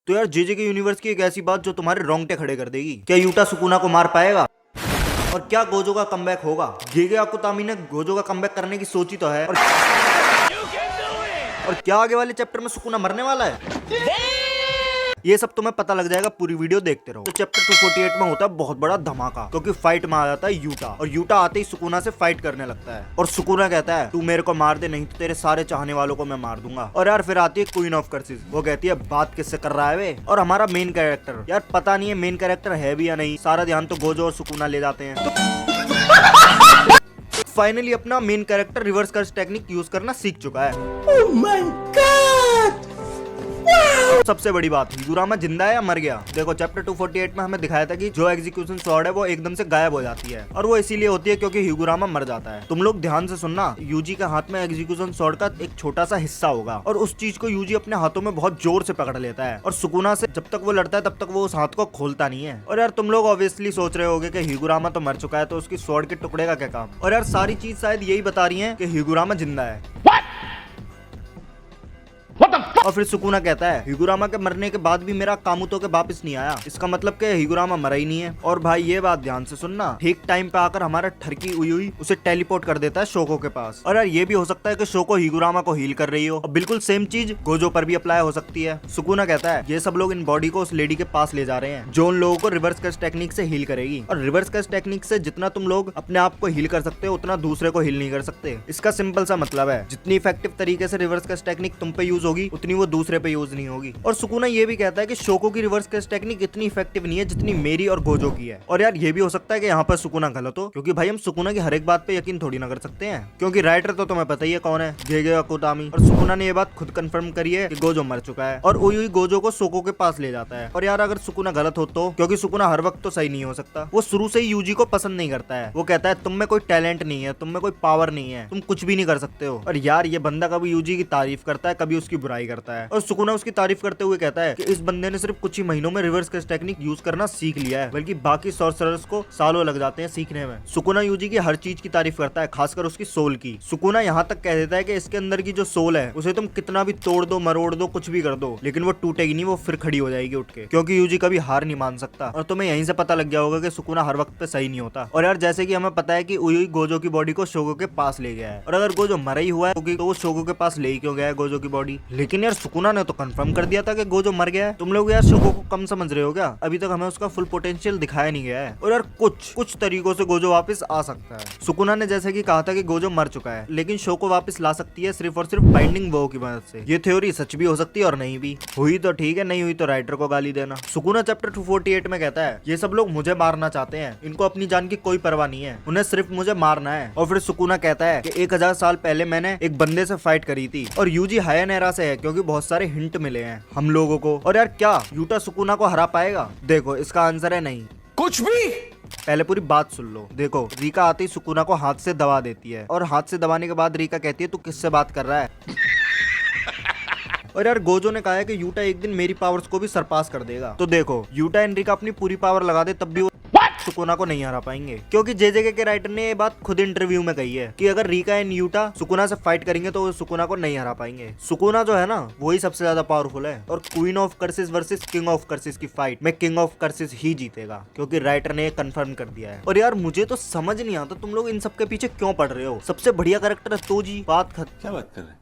तो यार जेजे के यूनिवर्स की एक ऐसी बात जो तुम्हारे रोंगटे खड़े कर देगी। क्या यूटा सुकुना को मार पाएगा? और क्या गोजो का कमबैक होगा? गेगे अकुतामी ने गोजो का कमबैक करने की सोची तो है, और क्या आगे वाले चैप्टर में सुकुना मरने वाला है? ये सब तुम्हें पता लग जाएगा, पूरी वीडियो देखते रहो। तो चैप्टर 248 में होता है बहुत बड़ा धमाका, क्योंकि फाइट में आ जाता है यूटा, और यूटा आते ही सुकुना से फाइट करने लगता है। और सुकुना कहता है तू मेरे को मार दे, नहीं तो तेरे सारे चाहने वालों को मैं मार दूंगा। और यार फिर आती है क्वीन ऑफ कर्सिस, वो कहती है बात किससे कर रहा है वे? और हमारा मेन कैरेक्टर, यार पता नहीं है मेन कैरेक्टर है भी या नहीं, सारा ध्यान तो गोजो और सुकुना ले जाते हैं। तो फाइनली अपना main character reverse curse technique use करना सीख चुका है। Oh my God! सबसे बड़ी बात, हिगुरामा जिंदा है या मर गया? देखो चैप्टर 248 में हमें दिखाया था कि जो एग्जीक्यूशन स्वॉर्ड है वो एकदम से गायब हो जाती है, और वो इसीलिए होती है क्योंकि हिगुरामा मर जाता है। तुम लोग ध्यान से सुनना, यूजी के हाथ में एग्जीक्यूशन स्वॉर्ड का एक छोटा सा हिस्सा होगा, और उस चीज को यूजी अपने हाथों में बहुत जोर से पकड़ लेता है, और सुकुना से जब तक वो लड़ता है तब तक वो उस हाथ को खोलता नहीं है। और यार तुम लोग ऑब्वियसली सोच रहे होगे कि हिगुरामा तो मर चुका है, तो उसकी स्वॉर्ड के टुकड़े का क्या काम? और यार सारी चीज शायद यही बता रही है कि हिगुरामा जिंदा है। और फिर सुकुना कहता है हिगुरामा के मरने के बाद भी मेरा कामुतो के वापस नहीं आया, इसका मतलब कि हिगुरामा मरा ही नहीं है। और भाई ये बात ध्यान से सुनना, ठीक टाइम पे आकर हमारा ठरकी उयुई उसे टेलीपोर्ट कर देता है शोको के पास। और यार ये भी हो सकता है कि शोको हिगुरामा को हील कर रही हो, और बिल्कुल सेम चीज गोजो पर भी अप्लाई हो सकती है। सुकुना कहता है ये सब लोग इन बॉडी को उस लेडी के पास ले जा रहे हैं जो उन लोगों को रिवर्स कर्स टेक्निक से हील करेगी, और रिवर्स कर्स टेक्निक से जितना तुम लोग अपने आप को हील कर सकते हो उतना दूसरे को हील नहीं कर सकते। इसका सिंपल सा मतलब है जितनी इफेक्टिव तरीके से रिवर्स कर्स टेक्निक तुम पे यूज होगी उतनी वो दूसरे पे यूज नहीं होगी। और सुकुना ये भी कहता है कि शोको की रिवर्स कर्स टेक्निक इतनी इफेक्टिव नहीं है जितनी मेरी और गोजो की है। और यार ये भी हो सकता है कि यहाँ पर सुकुना गलत हो, क्योंकि भाई हम सुकुना की हर एक बात पे यकीन थोड़ी ना कर सकते हैं, क्योंकि राइटर तो तुम्हें पता ही है कौन है, गेगे अकुतामी। और सुकुना ने ये बात खुद कंफर्म करी है कि गोजो मर चुका है, और उयुई गोजो को शोको के पास ले जाता है। और यार अगर सुकुना गलत हो तो, क्योंकि सुकुना हर वक्त तो सही नहीं हो सकता, वो शुरू से ही यूजी को पसंद नहीं करता है। वो कहता है तुम में कोई टैलेंट नहीं है, तुम में कोई पावर नहीं है, तुम कुछ भी नहीं कर सकते हो। और यार ये बंदा कभी यूजी की तारीफ करता है, कभी उसकी बुराई करता है। और सुकुना उसकी तारीफ करते हुए कहता है कि इस बंदे ने सिर्फ कुछ ही महीनों में रिवर्स कर्स टेक्निक यूज करना सीख लिया है, बल्कि बाकी सॉर्सरर्स को सालों लग जाते हैं सीखने में। सुकुना यूजी की हर चीज की तारीफ करता है, खासकर उसकी सोल की। सुकुना यहाँ तक कह देता है कि इसके अंदर की जो सोल है उसे तुम कितना भी तोड़ दो, मरोड़ दो, कुछ भी कर दो, लेकिन वो टूटेगी नहीं, वो फिर खड़ी हो जाएगी उठ के, क्योंकि यूजी कभी हार नहीं मान सकता। और तुम्हें यहीं से पता लग गया होगा कि सुकुना हर वक्त पे सही नहीं होता। और यार जैसे कि हमें पता है कि उयुई गोजो की बॉडी को शोगो के पास ले गया है, और अगर गोजो मरा ही हुआ है तो वो शोगो के पास ले ही क्यों गया है गोजो की बॉडी? लेकिन यार सुकुना ने तो कंफर्म कर दिया था कि गोजो मर गया है। तुम लोग यार शोगो को कम समझ रहे हो क्या? अभी तक हमें उसका फुल पोटेंशियल दिखाया नहीं गया है। और यार कुछ तरीकों से गोजो वापस आ सकता है। सुकुना ने जैसे कि कहा था कि गोजो मर चुका है, लेकिन शोको वापस ला सकती है सिर्फ और सिर्फ बाइंडिंग वो की मदद से। ये थ्योरी सच भी हो सकती है और नहीं भी। हुई तो ठीक है, नहीं हुई तो राइटर को गाली देना। सुकुना चैप्टर 248 में कहता है ये सब लोग मुझे मारना चाहते हैं, इनको अपनी जान की कोई परवाह नहीं है, उन्हें सिर्फ मुझे मारना है। और फिर सुकुना कहता है कि 1000 साल पहले मैंने एक बंदे से फाइट करी थी, और यूजी हायानेरा से है, क्योंकि बहुत सारे हिंट मिले हैं हम लोगों को। और यार क्या यूटा सुकुना को हरा पाएगा? देखो इसका आंसर है नहीं। कुछ भी। पहले पूरी बात सुन लो। देखो रीका आते ही सुकुना को हाथ से दबा देती है, और हाथ से दबाने के बाद रीका कहती है तू किससे बात कर रहा है? और यार गोजो ने कहा है कि यूटा एक दिन मेरी पावर्स को भी सरपास कर देगा। तो देखो यूटा एंड रीका अपनी पूरी पावर लगा दे तब भी वो सुकुना को नहीं हरा पाएंगे, क्योंकि जेजे के राइटर ने ये बात खुद इंटरव्यू में कही है कि अगर रीका एंड यूटा सुकुना से फाइट करेंगे तो वो सुकुना को नहीं हरा पाएंगे। सुकुना जो है ना वही सबसे ज्यादा पावरफुल है, और queen of curses versus king of curses की फाइट में किंग ऑफ कर्सिस ही जीतेगा, क्योंकि राइटर ने कंफर्म कर दिया है। और यार मुझे तो समझ नहीं आता तुम लोग इन सब के पीछे क्यों पड़ रहे हो? सबसे बढ़िया कैरेक्टर है तोजी। बात खत्म। क्या बात कर रहे हैं?